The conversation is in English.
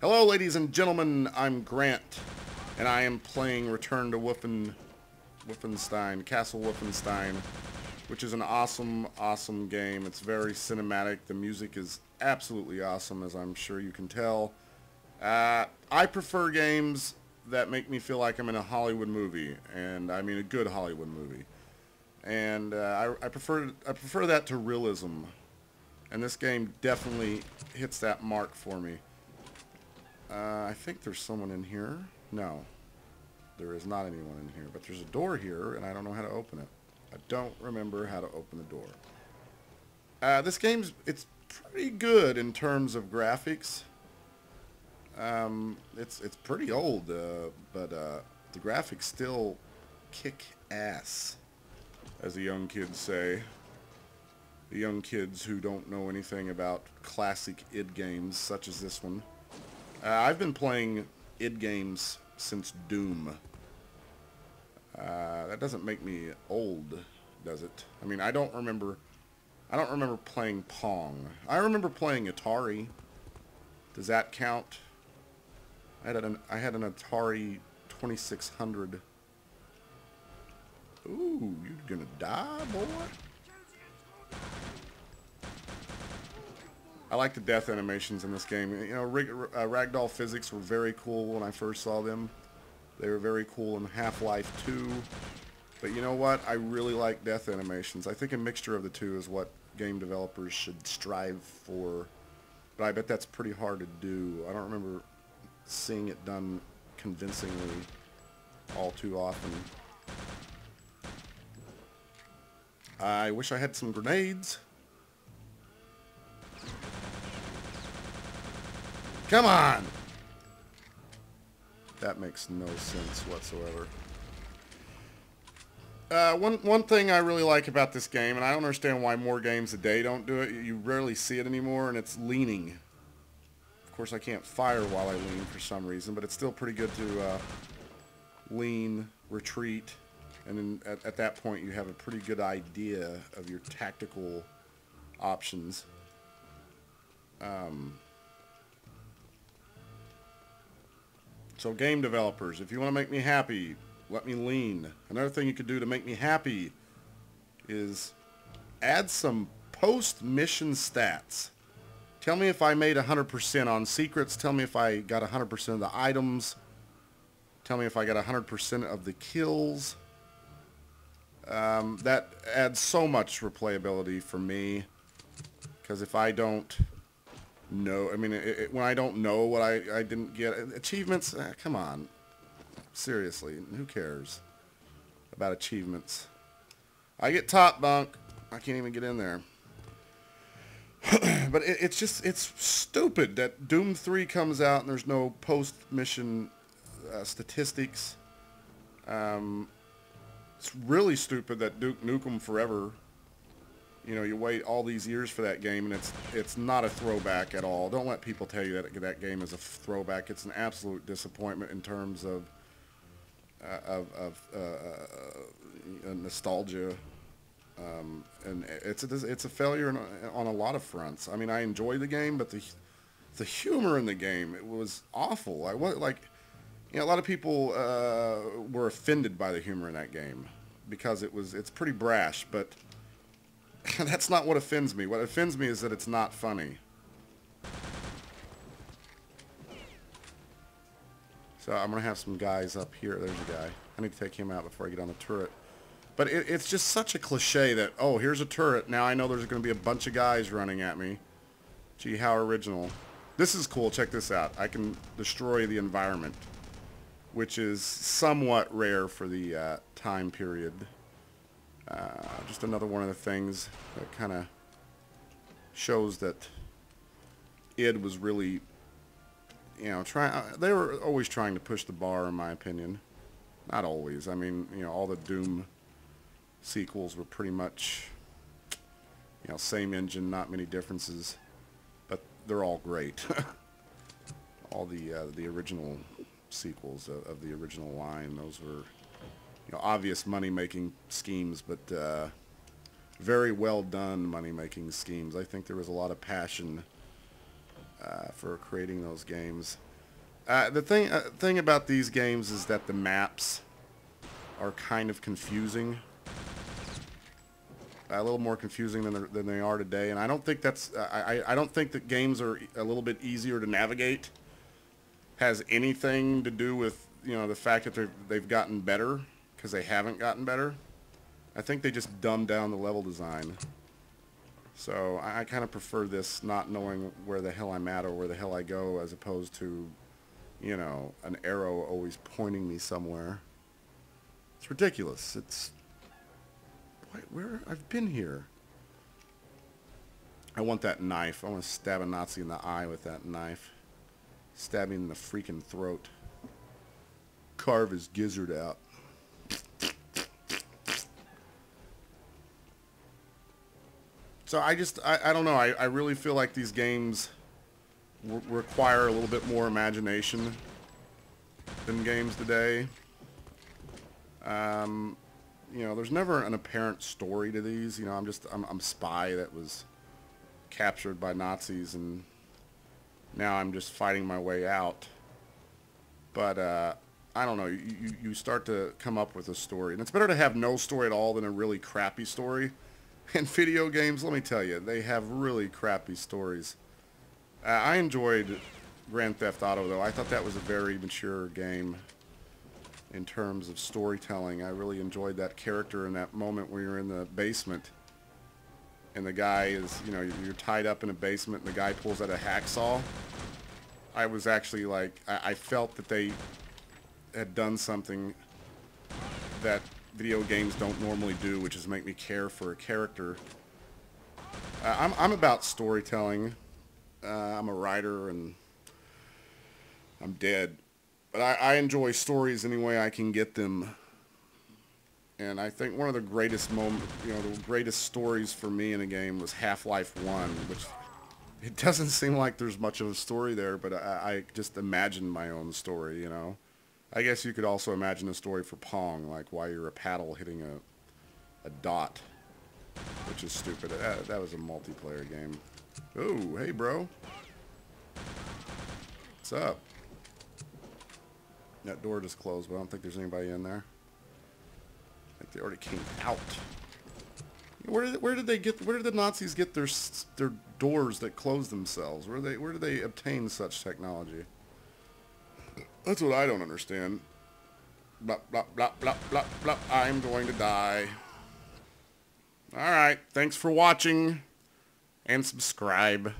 Hello, ladies and gentlemen. I'm Grant, and I am playing Return to Wolfenstein, Castle Wolfenstein, which is an awesome, awesome game. It's very cinematic. The music is absolutely awesome, as I'm sure you can tell. I prefer games that make me feel like I'm in a Hollywood movie, and I mean a good Hollywood movie. And I prefer that to realism, and this game definitely hits that mark for me. I think there's someone in here. No, there is not anyone in here, but there's a door here, and I don't know how to open it. I don't remember how to open the door. This game's, it's pretty good in terms of graphics. It's pretty old, but the graphics still kick ass, as the young kids say. The young kids who don't know anything about classic id games such as this one. I've been playing id games since Doom. That doesn't make me old, does it? I mean, I don't remember playing Pong. I remember playing Atari. Does that count? I had an Atari 2600. Ooh, you gonna die, boy? I like the death animations in this game. You know, ragdoll physics were very cool when I first saw them. They were very cool in Half-Life 2. But you know what? I really like death animations. I think a mixture of the two is what game developers should strive for. But I bet that's pretty hard to do. I don't remember seeing it done convincingly all too often. I wish I had some grenades. Come on! That makes no sense whatsoever. One thing I really like about this game, and I don't understand why more games a day don't do it, you rarely see it anymore, and it's leaning. Of course, I can't fire while I lean for some reason, but it's still pretty good to lean, retreat, and then at that point you have a pretty good idea of your tactical options. So game developers, if you want to make me happy, let me lean. Another thing you could do to make me happy is add some post-mission stats. Tell me if I made 100% on secrets. Tell me if I got 100% of the items. Tell me if I got 100% of the kills. That adds so much replayability for me. Because if I don't know, I mean, when I don't know what I didn't get, achievements, come on. Seriously, who cares about achievements? I get top bunk. I can't even get in there. But it's just, it's stupid that Doom 3 comes out and there's no post-mission statistics. It's really stupid that Duke Nukem Forever, you know, you wait all these years for that game and it's not a throwback at all. Don't let people tell you that that game is a throwback. It's an absolute disappointment in terms of nostalgia, and it's a failure on a lot of fronts. I mean, I enjoy the game, but the humor in the game, it was awful. I was like, you know, a lot of people were offended by the humor in that game because it's pretty brash, but that's not what offends me. What offends me is that it's not funny. So I'm going to have some guys up here. There's a guy. I need to take him out before I get on the turret. But it's just such a cliche that, oh, here's a turret. Now I know there's going to be a bunch of guys running at me. Gee, how original. This is cool. Check this out. I can destroy the environment, which is somewhat rare for the time period. Just another one of the things that kind of shows that id was really, you know, they were always trying to push the bar, in my opinion. Not always. I mean, you know, all the Doom sequels were pretty much, you know, same engine, not many differences, but they're all great. All the original sequels of the original line, those were, you know, obvious money-making schemes, but very well done money-making schemes. I think there was a lot of passion for creating those games. The thing about these games is that the maps are kind of confusing. A little more confusing than they are today, and I don't think that's I don't think that games are a little bit easier to navigate has anything to do with, you know, the fact that they've gotten better, because they haven't gotten better. I think they just dumbed down the level design. So I kind of prefer this, not knowing where the hell I'm at or where the hell I go, as opposed to, you know, an arrow always pointing me somewhere. It's ridiculous. It's where I've been here. I want that knife. I want to stab a Nazi in the eye with that knife. Stab him in the freaking throat. Carve his gizzard out. So I don't know. I really feel like these games require a little bit more imagination than games today. You know, there's never an apparent story to these. You know, I'm a spy that was captured by Nazis, and now I'm just fighting my way out. But I don't know. You start to come up with a story, and it's better to have no story at all than a really crappy story. And video games, let me tell you, they have really crappy stories. I enjoyed Grand Theft Auto, though. I thought that was a very mature game in terms of storytelling. I really enjoyed that character in that moment where you're in the basement and the guy is, you know, you're tied up in a basement and the guy pulls out a hacksaw. I was actually like, I felt that they had done something that video games don't normally do, which is make me care for a character. I'm about storytelling. I'm a writer and I'm dead. But I enjoy stories any way I can get them. And I think one of the greatest the greatest stories for me in a game was Half-Life 1, which it doesn't seem like there's much of a story there, but I just imagined my own story, you know. I guess you could also imagine a story for Pong, like why you're a paddle hitting a dot, which is stupid. That was a multiplayer game. Oh, hey, bro. What's up? That door just closed, but I don't think there's anybody in there. I think they already came out. Where did the Nazis get their doors that close themselves? Where did they obtain such technology? That's what I don't understand. Blah, blah, blah, blah, blah, blah. I'm going to die. Alright, thanks for watching, and subscribe.